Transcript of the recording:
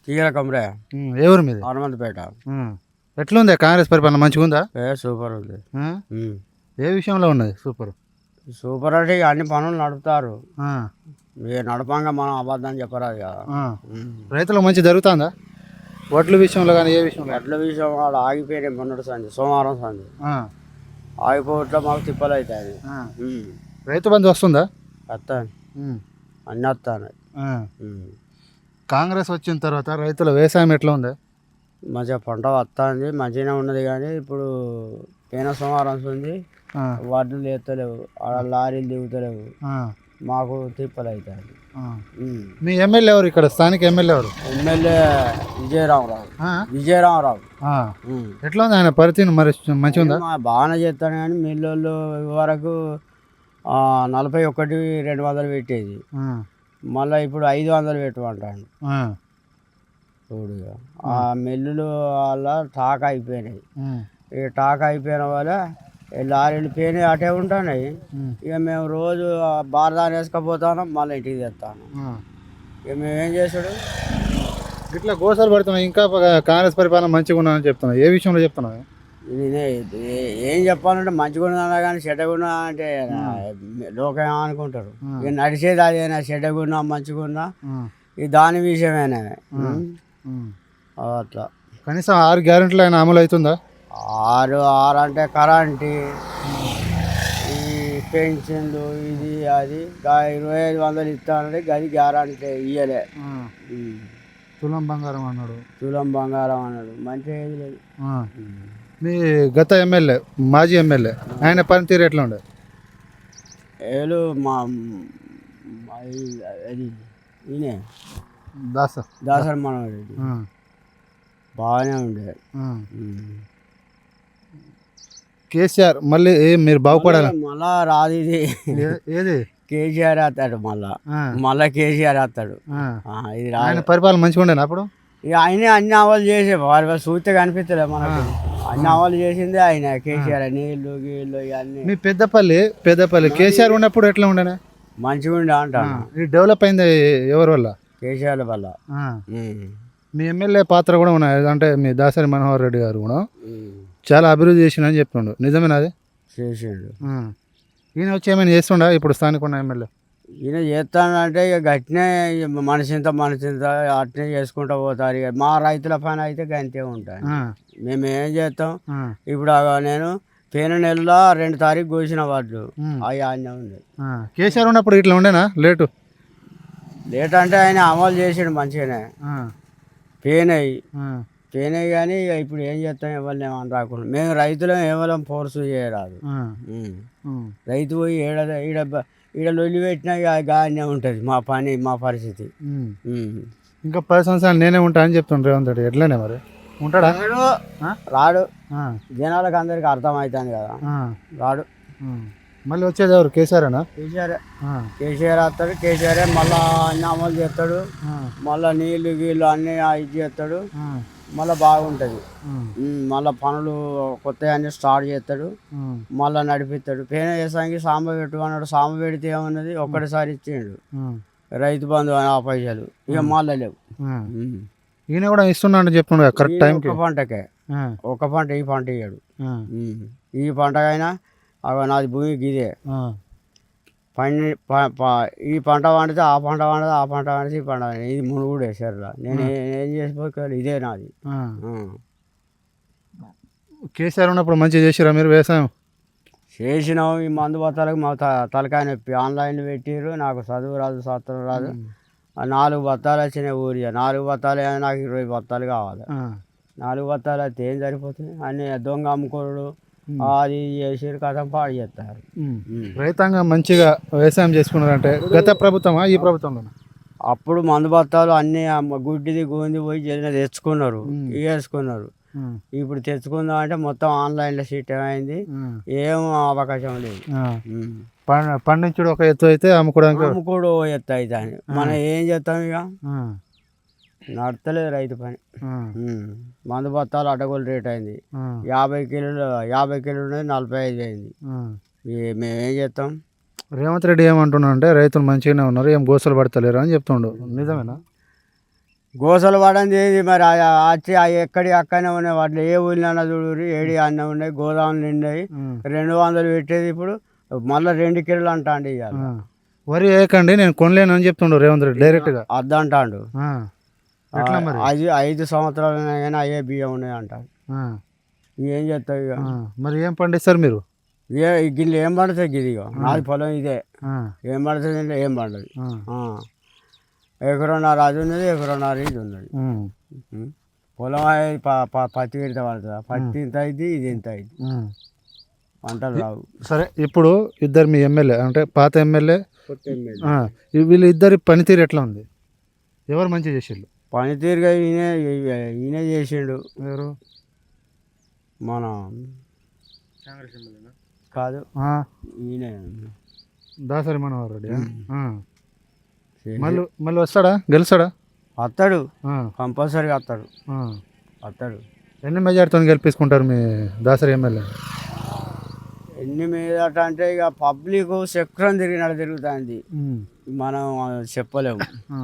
కీగల కమరే ఏ ఊరు మీది? హనుమంతపేట. ఎట్లుంది కాంగ్రెస్ పరిపాలన మంచిగా ఉందా? సూపర్ ఉంది. ఏ విషయంలో ఉన్నది సూపర్? సూపర్ అంటే ఇక అన్ని పనులు నడుపుతారు. ఇక నడపంగా మనం అబద్ధం చెప్పరాదు కదా. రైతులకు మంచి జరుగుతుందా? వడ్ల విషయంలో కానీ ఏ విషయంలో? వడ్ల విషయం వాళ్ళు ఆగిపోయినాయి మొన్నటి సంది సోమవారం సంది ఆగిపోవట్లో మాకు తిప్పలు అవుతాయి. రైతు బంధు వస్తుందా? వస్తాను, అన్నీ వస్తాను. కాంగ్రెస్ వచ్చిన తర్వాత రైతుల వ్యవసాయం ఎట్లా ఉంది? మంచిగా పంట వస్తుంది, మంచిగానే ఉన్నది. కానీ ఇప్పుడు పోయిన సోమవారం ఉంది వడ్లు లేస్తలేవు, లారీలు దిగుతలేవు, మాకు తిప్పలు అవుతాయి. మీ ఎమ్మెల్యే ఎవరు ఇక్కడ? స్థానిక ఎమ్మెల్యే ఎవరు? ఎమ్మెల్యే విజయరామరావు. ఎట్లా ఉంది ఆయన పరిస్థితి? మరి మంచిగా ఉందా? బాగానే చేస్తాను. కానీ మిల్లు వరకు 41,200 పెట్టేది, మళ్ళీ ఇప్పుడు 500 పెట్టమంటాను. చూడుగా ఆ మిల్లులు వల్ల టాక్ అయిపోయినాయి. ఈ టాక్ అయిపోయిన వల్ల లారీలు పోయినాయి అటే ఉంటున్నాయి. ఇక మేము రోజు బారదాన్ని వేసుకపోతాను, మళ్ళీ ఇంటికి తెస్తాను. ఇక మేమేం చేసాడు ఇట్లా గోసాలు పడుతున్నాయి. ఇంకా కాంగ్రెస్ పరిపాలన మంచిగా ఉన్నాయని చెప్తున్నావు. ఏ విషయంలో చెప్తున్నావు? నేనే ఏం చెప్పాలంటే మంచిగా ఉన్నదా కానీ చెడ్డగున్నా అంటే లోకం ఏమనుకుంటారు. ఇక నడిచేది అదేనా, చెడ్డగున్నా మంచిగున్నా ఇది దాని విషయమేనా. అట్లా కనీసం 6 గ్యారెంటీలు అయినా అమలు అవుతుందా? 6 అంటే కరెంటు, ఈ పెన్షన్లు, ఇది అది 25,00 ఇస్తానంటే గది గ్యారెంటీ ఇయ్యలే. తులం బంగారం అన్నాడు, మంచిగా ఏది లేదు. మీ గత ఎమ్మెల్యే, మాజీ ఎమ్మెల్యే, ఆయన పనితీరు ఎట్లా ఉండే? ఏలు మా అది ఈయనే దాసరి మనోరెడ్డి బాగానే ఉండే. కేసీఆర్ మళ్ళీ మీరు బాగుపడాలి. మళ్ళా రాదు ఇది. ఏది? కేసీఆర్ వస్తాడు, మళ్ళా కేసీఆర్ వస్తాడు. ఇది ఆయన పరిపాలన మంచిగా ఉండేనా అప్పుడు? ఇక ఆయనే అన్ని అమలు చేసే వారి చూస్తే కనిపిస్తలే మనకు. అన్ని అమలు చేసిందే ఆయన కేసీఆర్. నీళ్ళు గీళ్ళు ఇవన్నీ. మీ పెద్దపల్లి కేసీఆర్ ఉన్నప్పుడు ఎట్లా ఉండేనా? మంచిగా ఉండే అంటాను. ఇది డెవలప్ అయింది ఎవరి వల్ల? కేసీఆర్ వల్ల. మీ ఎమ్మెల్యే పాత్ర కూడా ఉన్నది, అంటే మీ దాసరి మనోహర్ రెడ్డి గారు కూడా చాలా అభివృద్ధి చేసిండని చెప్తుండు. నిజమేనా అది? చేసిండు. ఈయన వచ్చి ఏమైనా చేస్తుండా ఇప్పుడు స్థానిక ఉన్న ఎమ్మెల్యే? ఈయన చేస్తానంటే ఇక గట్టినే మనిషింత అట్నే చేసుకుంటూ పోతారు. ఇక మా రైతుల పని అయితే గంతే ఉంటాయి. మేము ఏం చేస్తాం ఇప్పుడు? నేను పోయిన నెలలో 2 తారీఖు కోసిన వడ్లు అవి అన్నీ ఉంది. కేసీఆర్ ఉన్నప్పుడు ఇట్లా ఉండేనా? లేట్ అంటే ఆయన అమలు చేసాడు మంచిగానే. పోయినాయి కానీ ఇక ఇప్పుడు ఏం చేస్తాం? ఎవరిని ఏమని రాకుండా మేము రైతులం ఏమలం ఫోర్స్ చేయరాదు. రైతు పోయి ఈడ లొల్లి పెట్టినా గానే ఉంటుంది మా పని, మా పరిస్థితి. ఇంకా 10 సంవత్సరాలు నేనే ఉంటా అని చెప్తుండ్రు రేవంత్ రెడ్డి. ఎట్లనే మరి ఉంటాడా? రాడు. జనాలకు అందరికి అర్థమవుతుంది కదా, రాడు. మళ్ళీ వచ్చేది ఎవరు? కేసీఆర్నా? కేసీఆర్ వస్తాడు. కేసీఆర్ మళ్ళా అన్ని అమలు చేస్తాడు. మళ్ళా నీళ్ళు గీళ్ళు అన్నీ ఇది చేస్తాడు. మళ్ళీ బాగుంటుంది. మళ్ళీ పనులు కొత్త అన్నీ స్టార్ట్ చేస్తాడు. మళ్ళీ నడిపిస్తాడు. పేన వ్యవసాయానికి సాంబ పెట్టు అన్నాడు. సాంబ పెడితే ఏమన్నది? ఒక్కటిసారి ఇచ్చిండు రైతు బంధు ఆ పైసలు. ఇక మళ్ళీ లేవు. ఈయన కూడా ఇస్తున్నాడు చెప్తున్నాడు కరెక్ట్ టైం. ఒక పంటకే ఒక పంట, ఈ పంట ఇయ్యాడు. ఈ పంటకైనా నాది భూమి ఇదే ఈ పంట పండితే ఆ పంట పండదు, ఆ పంట పండితే ఈ పంట. ఇది మునుగుడు వేసారులా. నేను ఏం చేసిపోయి ఇదే నాది. కేసీఆర్ ఉన్నప్పుడు మంచిగా చేసిరా మీరు వ్యవసాయం? చేసినాం. ఈ మందు బత్తాలకు మా తలకాయ నొప్పి. ఆన్లైన్ పెట్టిర్రు. నాకు చదువు రాదు, శాస్త్రం రాదు. 4 బత్తాలు వచ్చినాయి ఊరియా. 4 బత్తాలు అయినా నాకు 20 బత్తాలు కావాలి. 4 బత్తాలు అయితే ఏం సరిపోతుంది? అన్ని దొంగ అమ్ముకోడు అది చేసి కథం పాడు చేస్తారు. రైతాంగం మంచిగా వ్యవసాయం చేసుకున్నారంటే గత ప్రభుత్వమా ఈ ప్రభుత్వంలో? అప్పుడు మందు బత్తాలు అన్నీ గుడ్డిది గోంది పోయి జరిగిన తెచ్చుకున్నారు, వేసుకున్నారు. ఇప్పుడు తెచ్చుకుందాం అంటే మొత్తం ఆన్లైన్లో సీట్ అయింది. ఏం అవకాశం లేదు. పండించుడు ఒక ఎత్తు అయితే అమ్ముకోడు ఎత్తు అయితే మనం ఏం చేస్తాం? ఇక నడతలేదు రైతు పని. మందు బత్తాలు అడ్డగోలు రేట్ అయింది. 50 కిలోలు ఉన్నది 45 అయింది. మేమేం చేస్తాం? రేవంత్ రెడ్డి ఏమంటున్నా అంటే రైతులు మంచిగానే ఉన్నారు, ఏం గోసలు పడతలేరు అని చెప్తుండు. నిజమేనా? గోసలు పడంది ఏది మరి వచ్చి ఎక్కడి అక్కడనే ఉన్నాయి వాటిలో ఏ ఊళ్ళో చూడు ఏడి అన్న ఉన్నాయి గోదాములు నిండాయి 200 పెట్టేది ఇప్పుడు మళ్ళీ 2 కిలోలు అంటాండి ఇవాళ వరి వేయకండి నేను కొనలేను అని చెప్తుండ్రు రేవంత్ రెడ్డి డైరెక్ట్గా అద్దంటాడు ఎట్లా మరి అది 5 సంవత్సరాలు కానీ అయ్యే బియ్యం ఉన్నాయి అంటాడు ఏం చేస్తావు ఇక మరి ఏం పండిస్తారు మీరు గిన్నె ఏం పండుతుంది గిది ఇక నాది పొలం ఇదే ఏం పండుతుంది అంటే ఏం పండదు ఎకరన్నర అది ఉన్నది ఎకరన్నర ఇది ఉన్నది పొలం పత్తి పెడితే పడుతుందా పత్తి ఇంత అయింది ఇది ఇంత అయింది పంటలు రావు. సరే ఇప్పుడు ఇద్దరు మీ ఎమ్మెల్యే అంటే పాత ఎమ్మెల్యే కొత్త ఎమ్మెల్యే వీళ్ళు ఇద్దరి పనితీరు ఎట్లా ఉంది ఎవరు మంచిగా చేసిండు పనితీరుగా ఈయన చేసిండు ఎవరు మన కాదు ఈయన దాసరి మనోహర్ రెడ్డి మళ్ళీ వస్తాడా గెలుస్తాడా వస్తాడు కంపల్సరీగా వస్తాడు ఎన్ని మెజార్టీతో గెలిపించుకుంటారు మీ దాసరి ఎమ్మెల్యే ఎన్ని మీద అంటే ఇక పబ్లిక్ చక్రం తిరిగినట్టు తిరుగుతుంది మనం చెప్పలేము.